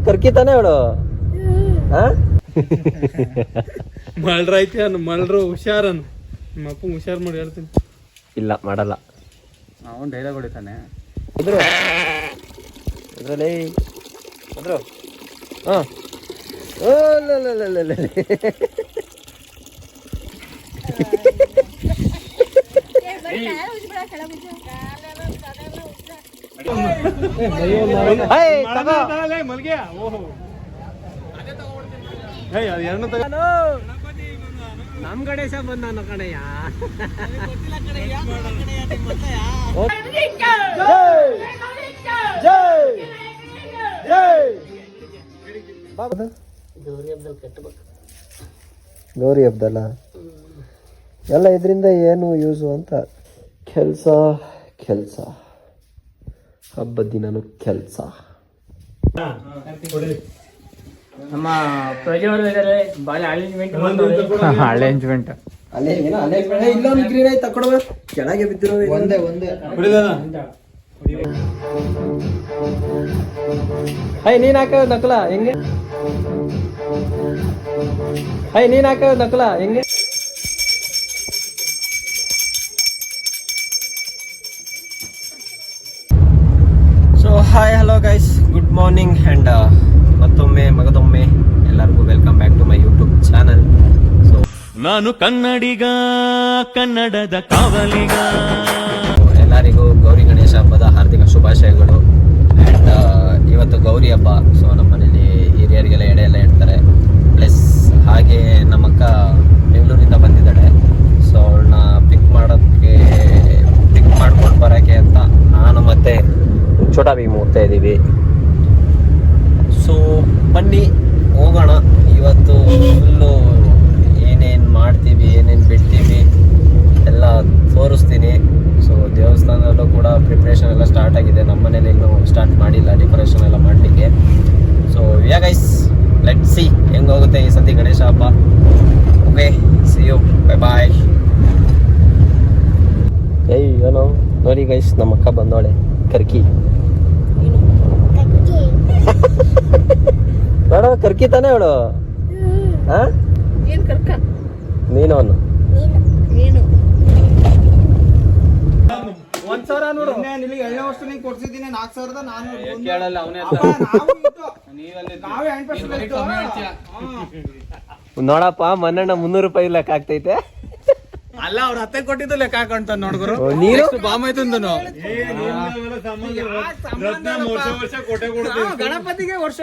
ಕರ್ಕಿ ತಾನೇ ಅವಳು. ಮಳ್ರ ಐತಿ ಅನ್ ಮಳ್ರು ಹುಷಾರನ್ ನಿಮ್ಮ ಅಪ್ಪ ಹುಷಾರ್ ಮಾಡಿ ಹೇಳ್ತೀನಿ. ಇಲ್ಲ ಮಾಡಲ್ಲ, ಅವನ್ ಡೈಲಾಗ್ ಹೊಡಿತಾನೆ. ಅದ್ರಲ್ಲಿ ಅದ್ರು ಹಾಂ ನಮ್ ಗಣೇಶ ಬಂದಾನ ಕಣಯ್ಯ. ಗೌರಿ ಹಬ್ಬದಲ್ಲ ಎಲ್ಲ ಇದರಿಂದ ಏನು ಯೂಸು ಅಂತ. ಕೆಲಸ ಕೆಲಸ ಹಬ್ಬದ ದಿನನೂ ಕೆಲಸ. ನಮ್ಮ ಪ್ರಜೆವರ್ಗದಲ್ಲಿ ಬಾಳ ಅರೇಂಜ್ಮೆಂಟ್ ಇಲ್ಲೊಂದು ಗ್ರೀನ್ ಆಯ್ತು ತಕೊಡುವ ಕೆಳಗೆ ಬಿದ್ದಿರೋ ಒಂದೇ ನೀನ್ ಹಾಕ ನಕಲ ಹೆಂಗೆ? ನೀನ್ ಹಾಕ ನಕಲ ಹೆಂಗೆ? So hi hello guys, good morning and ಮತ್ತೊಮ್ಮೆ ಮಗದೊಮ್ಮೆ ಎಲ್ಲರಿಗೂ welcome back to my YouTube channel. So ನಾನು ಕನ್ನಡಿಗ, ಕನ್ನಡದ ಕಾವಲಿಗ. ಎಲ್ಲರಿಗೂ ಗೌರಿ ಗಣೇಶ ಹಬ್ಬದ ಹಾರ್ದಿಕ ಶುಭಾಶಯಗಳು. ಆ್ಯಂಡ್ ಇವತ್ತು ಗೌರಿ ಹಬ್ಬ. ಸೊ ನಮ್ಮ ಮನೇಲಿ ಹಿರಿಯರಿಗೆಲ್ಲ ಎಡೆ ಎಲ್ಲ ಇಡ್ತಾರೆ. ಪ್ಲಸ್ ಹಾಗೆ ನಮ್ಮಕ್ಕ ಬೆಂಗಳೂರಿಂದ ಬಂದಿದ್ದಾಳೆ. ಸೊ ಅವಳನ್ನ ಪಿಕ್ ಮಾಡ್ಕೊಂಡು ಬರೋಕ್ಕೆ ಅಂತ ನಾನು ಮತ್ತೆ ಛೋಟಾ ಭೀಮ್ ಹೋಗ್ತಾ ಇದ್ದೀವಿ. ಸೊ ಬನ್ನಿ ಹೋಗೋಣ. ಇವತ್ತು ಫುಲ್ಲು ಏನೇನು ಮಾಡ್ತೀವಿ, ಏನೇನು ಬಿಡ್ತೀವಿ ಎಲ್ಲ ತೋರಿಸ್ತೀನಿ. ಸೊ ದೇವಸ್ಥಾನದಲ್ಲೂ ಕೂಡ ಪ್ರಿಪ್ರೇಷನ್ ಎಲ್ಲ ಸ್ಟಾರ್ಟ್ ಆಗಿದೆ. ನಮ್ಮ ಮನೇಲಿ ಇನ್ನೂ ಸ್ಟಾರ್ಟ್ ಮಾಡಿಲ್ಲ ಡೆಕೋರೇಷನ್ ಎಲ್ಲ ಮಾಡಲಿಕ್ಕೆ. So ya guys, let see ಹೆಂಗೆ ಹೋಗುತ್ತೆ ಈ ಸತಿ ಗಣೇಶ ಹಬ್ಬ. Okay, see you, bye bye. ಏನೋ ನೋಡಿ ಗೈಸ್, ನಮ್ಮ ಅಕ್ಕ ಬಂದವಳೆ ಕರ್ಕಿ. ಬೇಡ ಕರ್ಕಿ ತಾನೇ ಅವಳು. ನೀನು ಅವನು 1,000 ನೋಡು. ನಿನಗೆ 2ನೇ ವರ್ಷ ನೀನು ಕೊಡ್ಸಿದ್ದೀನಿ 4,000 ನಾನು ಕೇಳಲ್ಲ. ಅವನೇ ನೋಡಪ್ಪ, ಮನ್ನಣ್ಣ 300 ರೂಪಾಯಿ ಲೆಕ್ಕ ಆಗ್ತೈತೆ. ಅಲ್ಲ, ಅವ್ರ ಹತ್ತೆ ಕೊಟ್ಟಿದ್ದು ಲೆಕ್ಕ ಹಾಕೊಂತ ನೋಡ್ಗುರು. ನೀನು ಬಾಮೈತಂದನು ಗಣಪತಿಗೆ ವರ್ಷ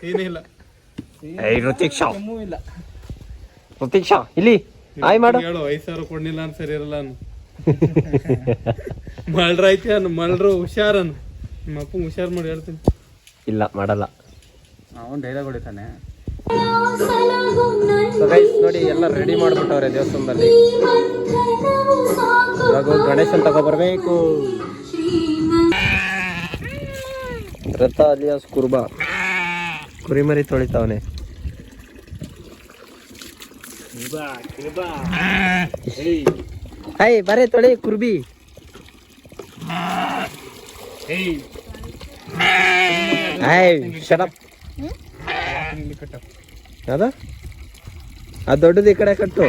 ಏನಿಲ್ಲ. ಋತಿಕ್ಷಾ ಇಲ್ಲಿ ಆಯ್ ಮಾಡು. ಹೇಳು 5,000 ಕೊಡ್ಲಿಲ್ಲ ಅಂತ ಸರಿ ಇರಲ್ಲ. ಮಳ್ರ ಐತಿ ಅನ್ ಮಳ್ರು ಹುಷಾರನ್ ನಿಮ್ಮ ಅಪ್ಪ ಹುಷಾರ್ ಮಾಡಿ ಹೇಳ್ತೀನಿ. ಇಲ್ಲ ಮಾಡಲ್ಲ, ಅವನ್ ಡೈಲಾಗ್ ಹೊಡಿತಾನೆ. ನೋಡಿ ಎಲ್ಲ ರೆಡಿ ಮಾಡ್ಬಿಟ್ಟವ್ರೆ ದೇವಸ್ಥಾನದಲ್ಲಿ. ಇವಾಗ ಗಣೇಶನ್ ತಗೊಬರ್ಬೇಕು. ರಥ ಅಲಿಯಾಸ್ ಕುರ್ಬಾ ಕುರಿಮರಿ ತೊಳಿತಾವನೆ. ಹೈ ಬರೇ ತೊಳಿ ಕುರ್ಬಿ. Shut up. ಅದ ದೊಡ್ಡದು ಈ ಕಡೆ ಕಟ್ಟು.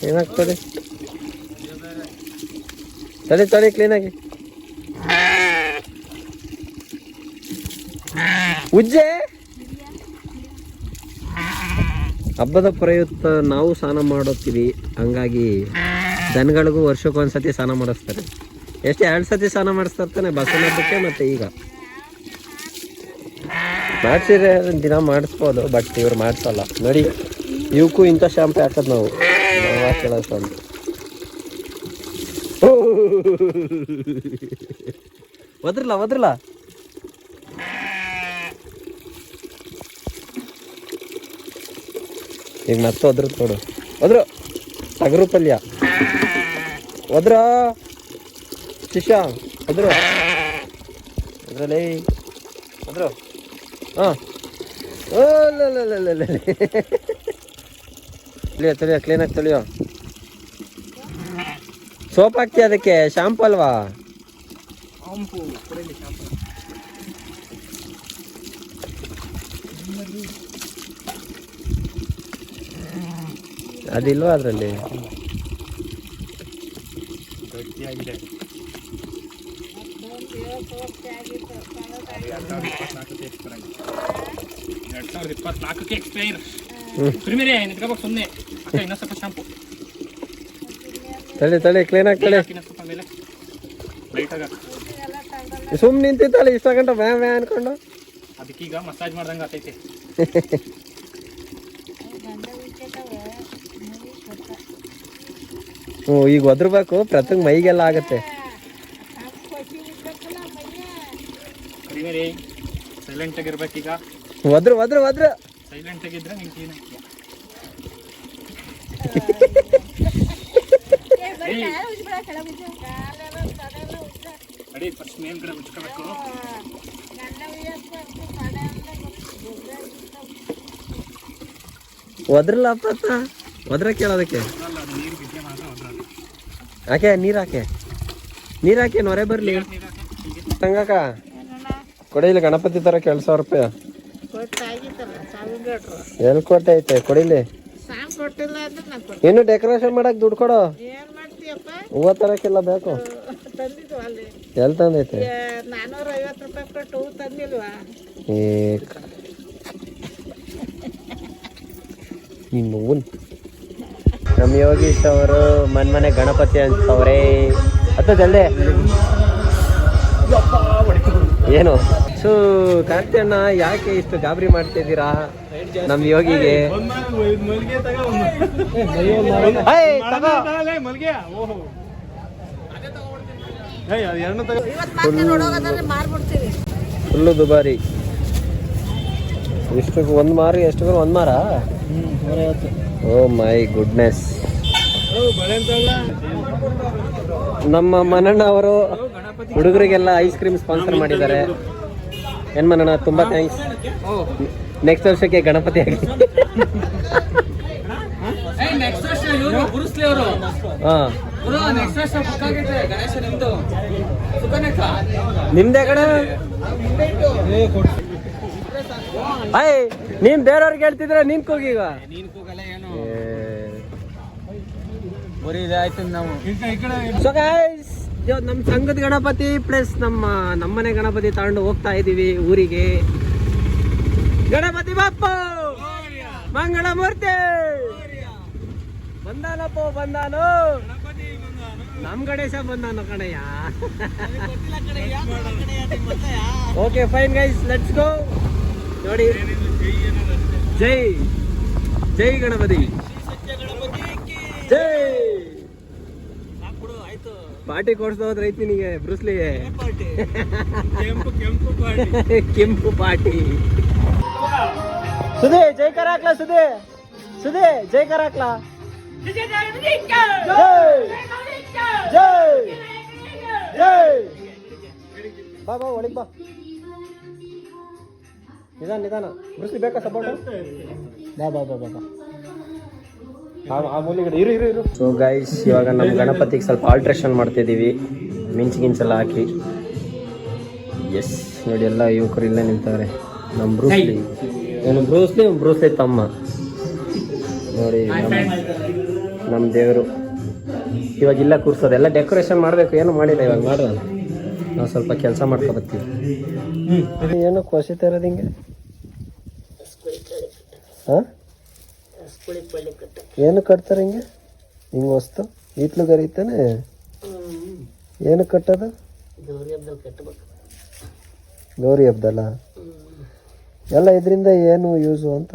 ಏನಾಗ್ತದೆ? ತಡಿ ಕ್ಲೀನಾಗಿ. ಉಜ್ಜೆ ಹಬ್ಬದ ಪ್ರಯುಕ್ತ ನಾವು ಸ್ನಾನ ಮಾಡೋತೀವಿ. ಹಂಗಾಗಿ ದನಗಳಿಗೂ ವರ್ಷಕ್ಕೊಂದ್ಸತಿ ಸ್ನಾನ ಮಾಡಿಸ್ತಾರೆ. ಎಷ್ಟು 2 ಸತಿ ಸ್ನಾನ ಮಾಡಿಸ್ತಾರ್ತಾನೆ ಬಸವನ ಹಬ್ಬಕ್ಕೆ. ಮತ್ತೆ ಈಗ ಮಾಡಿಸಿದ್ರೆ ದಿನ ಮಾಡಿಸ್ಬೋದು, ಬಟ್ ಇವ್ರು ಮಾಡಿಸಲ್ಲ. ನೋಡಿ, ಇವಕ್ಕೂ ಇಂಥ ಶಾಂಪು ಹಾಕೋದು ನಾವು ಕೇಳೋದು. ಒದ್ರಲ್ಲ ಈಗ ಮತ್ತೆ ಒದ್ರ ನೋಡು. ಟಗರು ಪಲ್ಯ ಒದ್ರ ಶಿಷ್ಯ ಅದ್ರಲ್ಲಿ ಹಾಂ ತೊಳಿಯೋ ಕ್ಲೀನಾಗಿ ತೊಳಿಯೋ. ಸೋಪ್ ಹಾಕ್ತಿ ಅದಕ್ಕೆ ಶಾಂಪು ಅಲ್ವಾ? ಅದಿಲ್ವಾ ಅದರಲ್ಲಿ? ತಳಿ ಕ್ಲೀನ್ ಆಗಿ ತಳಿ. ಸುಮ್ ನಿಂತಿತ್ತಳಿ ಇಷ್ಟ ಗಂಟೆ ವ್ಯಾ ವ್ಯಾ ಅನ್ಕೊಂಡು. ಅದಕ್ಕೀಗ ಮಸಾಜ್ ಮಾಡ್ದಂಗೆ ಆಗ್ತೈತೆ. ಹ್ಞೂ ಈಗ ಒದ್ರಬೇಕು, ಪ್ರತಿಗೆ ಮೈಗೆಲ್ಲ ಆಗತ್ತೆ. ಸೈಲೆಂಟ್ ಆಗಿರ್ಬೇಕೀಗ. ಒದ್ರ ಒದ್ರ ಒದ್ರ ಸೈಲೆಂಟ್ ಆಗಿದ್ರೆ ನಿಂಗೆ ಕ್ಲೀನ್ ಆಗ್ತೀಯ. ಅಡಿ ಫಸ್ಟ್ ಮೇಲ್ಗಡೆ ಮುಚ್ಕೋಬೇಕು. ಒದ್ರಲ್ಲಪ್ಪ ಒದ್ರ ಕೇಳೋದಕ್ಕೆ. ಹಾಕೆ ನೀರು ಹಾಕೆ ನೊರೆ ಬರ್ಲಿ. ಹಂಗಾಕ ಕೊಡಿಲಿ ಗಣಪತಿ ತರ ₹1,000. ಎಲ್ಲಿ ಕೊಟ್ಟೆ ಐತೆ ಕೊಡಿಲಿ. ಇನ್ನು ಡೆಕೋರೇಷನ್ ಮಾಡಕ್ ದುಡ್ಡು ಕೊಡು. ಹೂವ ತರಕ್ಕೆಲ್ಲ ಬೇಕು. ಎಲ್ಲಿ ತಂದೈತೆ? ನಮ್ಮ ಯೋಗೀಶ್ ಅವರು ಮನೆ ಗಣಪತಿ ಅಂತವ್ರೆ. ಅತ್ತ ಜಲ್ದಿ ಏನು? ಸೊ ಕಾರ್ತಿ ಅಣ್ಣ ಯಾಕೆ ಇಷ್ಟು ಗಾಬರಿ ಮಾಡ್ತಿದ್ದೀರಾ ನಮ್ ಯೋಗಿಗೆ? ಫುಲ್ಲು ದುಬಾರಿ. ಇಷ್ಟಕ್ಕೆ ಒಂದು ಮಾರು ಎಷ್ಟು? ಒಂದು ಮಾರ? ಓ ಮೈ ಗುಡ್ನೆಸ್. ನಮ್ಮ ಮನಣ್ಣ ಅವರು ಹುಡುಗರಿಗೆಲ್ಲ ಐಸ್ ಕ್ರೀಮ್ ಸ್ಪಾನ್ಸರ್ ಮಾಡಿದ್ದಾರೆ. ಏನ್ ಮನಣ್ಣ, ತುಂಬಾ ಥ್ಯಾಂಕ್ಸ್. ನೆಕ್ಸ್ಟ್ ವರ್ಷಕ್ಕೆ ಗಣಪತಿ ಆಗಿ. ನಿಮ್ದೇ ಕಡೆ ಆಯ್ ನೀನ್ ಬೇರೆಯವ್ರಿಗೆ ಹೇಳ್ತಿದ್ರೆ ನೀನ್ ಕೂಗೀಗ. ಸೊ ಗೈಸ್, ನಮ್ಮ ಸಂಘದ ಗಣಪತಿ ಪ್ಲಸ್ ನಮ್ಮನೆ ಗಣಪತಿ ತಗೊಂಡು ಹೋಗ್ತಾ ಇದೀವಿ ಊರಿಗೆ. ಗಣಪತಿ ಬಾಪ್ಪ ಮಂಗಳ ಮೂರ್ತಿ ಬಂದಾನಪ್ಪ, ಬಂದಾನು ನಮ್ ಗಣೇಶ ಬಂದಾನು ಕಣಯ್ಯ. Okay fine guys, let's go. ನೋಡಿ, ಜೈ ಜೈ ಗಣಪತಿ, ಜೈ. ಪಾರ್ಟಿ ಕೊಡ್ಸ್ತಾ ಹೋದ್ರೆ ಐತಿ ನಿನಗೆ ಬ್ರೂಸ್ಲಿಗೆ. ಕೆಂಪು ಪಾರ್ಟಿ. ಸುಧೇ ಜೈಕಾರ ಹಾಕ್ಲಾ? ಸುಧೇ ಜೈಕಾರ ಹಾಕ್ಲಾ? ಜೈ ಜೈ. ಬಾ ಒಳಗೆ ಬಾ. ನಿಧಾನ ಬ್ರೂಸ್ಲಿ ಬೇಕಾ ಸಪೋರ್ಟ್? ಬಾ ಆ ಮೂಲಿಗಡೆ ಇರು. ಸೊ ಗೈಸ್, ಇವಾಗ ನಮ್ಮ ಗಣಪತಿಗೆ ಸ್ವಲ್ಪ ಆಲ್ಟ್ರೇಷನ್ ಮಾಡ್ತಿದ್ದೀವಿ, ಮಿಂಚೆಲ್ಲ ಹಾಕಿ. ಎಸ್ ನೋಡಿ, ಎಲ್ಲ ಯುವಕರು ಇಲ್ಲೇ ನಿಂತವ್ರೆ. ನಮ್ಮ ಬ್ರೂಸ್ಲಿ ತಮ್ಮ ನೋಡಿ, ನಮ್ಮ ದೇವರು ಇವಾಗ ಇಲ್ಲ ಕೂರ್ಸೋದು. ಎಲ್ಲ ಡೆಕೋರೇಷನ್ ಮಾಡಬೇಕು, ಏನು ಮಾಡಿಲ್ಲ ಇವಾಗ. ಮಾಡೋಣ, ನಾವು ಸ್ವಲ್ಪ ಕೆಲಸ ಮಾಡ್ಕೊಬರ್ತೀವಿ. ಏನು ಕೊಸಿತಾ ಇರೋದು ಹಿಂಗೆ? ಹಾಂ, ಏನು ಕಟ್ತಾರೆ ಹಿಂಗೆ ವಸ್ತು? ಈತ್ಲು ಗರಿತಾನೆ. ಏನು ಕಟ್ಟೋದು? ಗೌರಿ ಹಬ್ಬದಲ್ಲ ಎಲ್ಲ. ಇದರಿಂದ ಏನು ಯೂಸು ಅಂತ?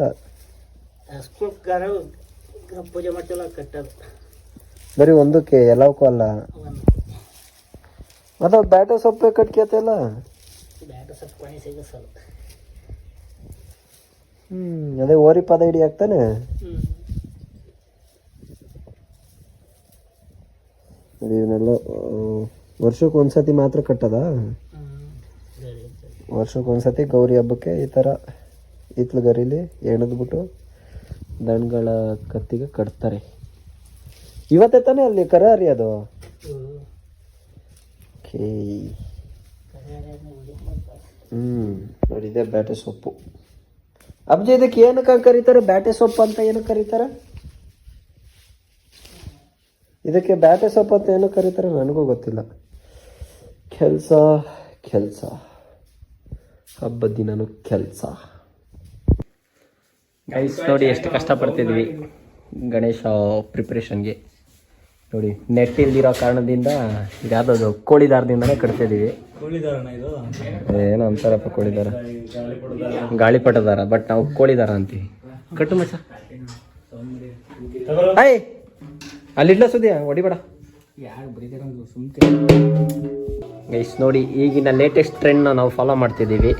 ಪೂಜೆ ಮಾಡ್ತಿಲ್ಲ, ಕಟ್ಟೋದು ಬರೀ ಒಂದಕ್ಕೆ, ಎಲ್ಲವಕ್ಕೂ ಅಲ್ಲ. ಅದು ಬ್ಯಾಟೆ ಸೊಪ್ಪೆ ಕಟ್ಕೇತಲ್ಲ. ಅದೇ ಓರಿ ಪದ ಹಿಡಿ ಆಗ್ತಾನೆ. ಇವನ್ನೆಲ್ಲ ವರ್ಷಕ್ಕೆ ಒಂದ್ಸತಿ ಮಾತ್ರ ಕಟ್ಟದ? ವರ್ಷಕ್ಕೆ ಒಂದ್ಸತಿ ಗೌರಿ ಹಬ್ಬಕ್ಕೆ ಈ ಥರ ಹಿತ್ಲು ಗರಿಲಿ ಎಣದ್ಬಿಟ್ಟು ದಣ್ಗಳ ಕತ್ತಿಗೆ ಕಟ್ತಾರೆ. ಇವತ್ತೇ ತಾನೇ ಅಲ್ಲಿ ಕರ ಹರಿಯೋದು? ಓಕೆ. ನೋಡಿ ಇದೆ ಬ್ಯಾಟೆ ಸೊಪ್ಪು. ಅಬ್ಜಿ ಇದಕ್ಕೆ ಏನಕ್ಕೆ ಕರೀತಾರೆ ಬ್ಯಾಟೆ ಸೊಪ್ಪು ಅಂತ? ಏನಕ್ಕೆ ಕರೀತಾರೆ ಇದಕ್ಕೆ? ಬ್ಯಾಟೆ ಸೊಪ್ಪು ಅಂತ ಏನಕ್ಕೆ ಕರೀತಾರೆ ನನಗೂ ಗೊತ್ತಿಲ್ಲ. ಕೆಲಸ ಹಬ್ಬದ ದಿನನೂ ಕೆಲಸ. ಗೈಸ್ ನೋಡಿ ಎಷ್ಟು ಕಷ್ಟಪಡ್ತಿದ್ವಿ ಗಣೇಶ ಪ್ರಿಪ್ರೇಷನ್ಗೆ. ನೋಡಿ ನೆಟ್ ಇಲ್ದಿರೋ ಕಾರಣದಿಂದ ಯಾವ್ದು ಕೋಳಿ ದಾರದಿಂದನೇ ಕಟ್ತಿದ್ದೀವಿ. ಏನೋ ಅಂತಾರಪ್ಪ ಕೋಳಿ ದಾರ, ಗಾಳಿಪಟ ದಾರ, ಬಟ್ ನಾವು ಕೋಳಿ ದಾರ ಅಂತೀವಿ. ಕಟ್ಟು ಮಚ್ಚ. ಹಾಯ್ ಅಲ್ಲಿಡ್ಲ ಸುದ್ದಿಯ ಹೊಡಿಬೇಡ. ಗೈಸ್ ನೋಡಿ ಈಗಿನ ಲೇಟೆಸ್ಟ್ ಟ್ರೆಂಡ್ನ ನಾವು ಫಾಲೋ ಮಾಡ್ತಿದ್ದೀವಿ.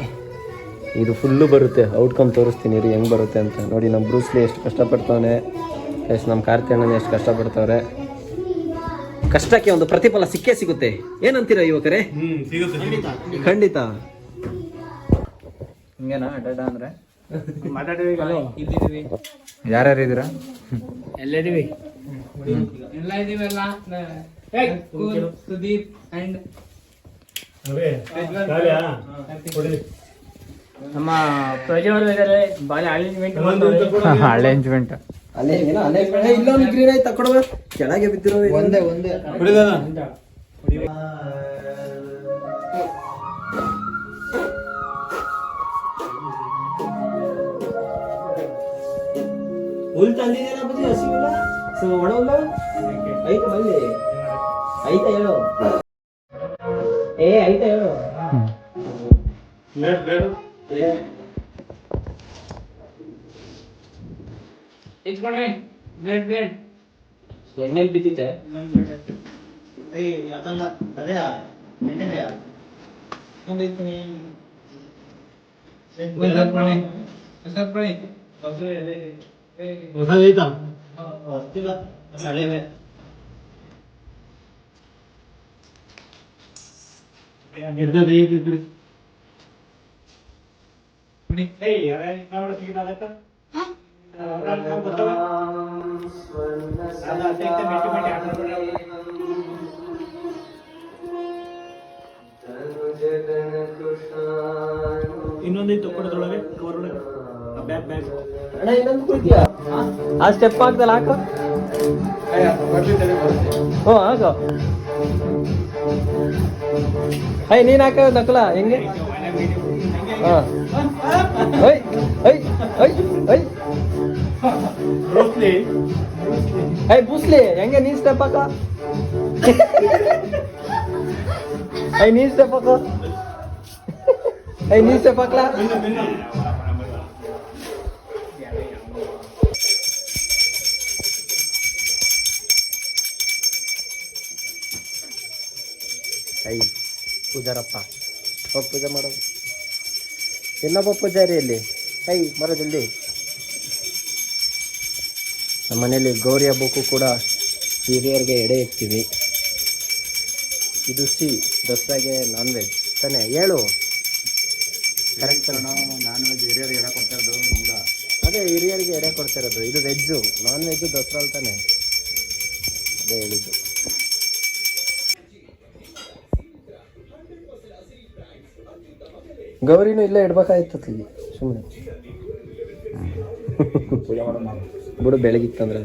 ಇದು ಫುಲ್ಲು ಬರುತ್ತೆ, ಔಟ್ಕಮ್ ತೋರಿಸ್ತೀನಿ ರೀ ಹೆಂಗೆ ಬರುತ್ತೆ ಅಂತ. ನೋಡಿ ನಮ್ಮ ಬ್ರೂಸ್ಲಿ ಎಷ್ಟು ಕಷ್ಟಪಡ್ತವನೆ, ಎಷ್ಟು ನಮ್ಮ ಕಾರ್ತಿ ಅಣ್ಣನ ಎಷ್ಟು ಕಷ್ಟಪಡ್ತವ್ರೆ. ಕಷ್ಟಕ್ಕೆ ಒಂದು ಪ್ರತಿಫಲ ಸಿಕ್ಕೇ ಸಿಗುತ್ತೆ. ಏನಂತೀರ ಯುವಕರೇ? ಖಂಡಿತ. ಹಿಂಗೇನಾ ಅಡ್ಡ ಅಂದ್ರೆ ಯಾರ್ಯಾರು ಇದ್ದೀರಾ? ಎಲ್ಲ ಇದೀವಿ. ಸುದೀಪ್ ಅಂಡ್ ನಮ್ಮ ಪ್ರಜೆವರ್ಗದಲ್ಲೇ ಬಾಳೆ ಅರೇಂಜ್ಮೆಂಟ್ ಅಲ್ಲೇ ಇಲ್ಲೊಂದು ಗ್ರೀನ್ ಆಯ್ತು ತಕೊಡುವ ಕೆಳಗೆ ಬಿದ್ದಿರೋ ಒಂದೇ ಹುಲ್ ತಂದಿದ್ದೇನ ಬುದ್ಧಿ ಹಸಿವಿಲ್ಲ ಒಣ ಹುಲ್ಲು ಐತೆ ಬಲ್ಲಿ ಐತೆ ಹೇಳು. ಐತೆ ಹೇಳು. ಎಣ್ಣೆಲ್ ಬಿದ್ದಿತ್ತೆ. ಇನ್ನೊಂದೈತು ಕೊಡೋದ್ರೊಳಗೆ ಅಣ್ಣ ಇನ್ನೊಂದು ಕುಳಿತೀಯ? ಆ ಸ್ಟೆಪ್ ಹಾಕ್ದಲ್ಲ ಹಾಕು. ಹ್ಞೂ ಹಾಕು. ನೀನ್ ಹಾಕ ನಕಲ ಹೆಂಗೆ? ಹಾಂ ಬೂಸ್ಲಿ ಹೆಂಗೆ? ನೀನ್ ಸ್ಟೆಪ್ ಹಾಕ. ನೀನ್ ಸ್ಟೆಪ್ ಹಾಕ. ನೀನ್ ಸ್ಟೆಪ್ ಹಾಕ್ಲಾ? ಪೂಜಾರಪ್ಪ ಹೋಗಿ ಪೂಜೆ ಮಾಡೋದು. ಇನ್ನೊಬ್ಬ ಪೂಜಾರಿ ಇಲ್ಲಿ. ಬರೋ ಜಲ್ದಿ. ನಮ್ಮ ಮನೇಲಿ ಗೌರಿ ಹಬ್ಬಕ್ಕೂ ಕೂಡ ಹಿರಿಯರಿಗೆ ಎಡೆ ಇಕ್ತೀವಿ. ಇದು ದಸರಾಗೆ ನಾನ್ ವೆಜ್ ತಾನೆ? ಹೇಳು ಕರೆಕ್ಟ್. ನಾನ್ ವೆಜ್ ಹಿರಿಯರಿಗೆ ಎಡೆ ಕೊಡ್ತಾ ಇರೋದು. ಅದೇ ಹಿರಿಯರಿಗೆ ಎಡೆ ಕೊಡ್ತಾ ಇರೋದು. ಇದು ವೆಜ್ಜು, ನಾನ್ ವೆಜ್ಜು ದಸರಾ ಅಲ್ತಾನೆ. ಅದೇ ಹೇಳಿದ್ದು. ಗೌರಿನೂ ಇಲ್ಲೇ ಇಡ್ಬೇಕಾಯ್ತು ಸುಮ್ಮನೆ. ಬಿಡು ಬೆಳಗಿತ್ತಂದ್ರೆ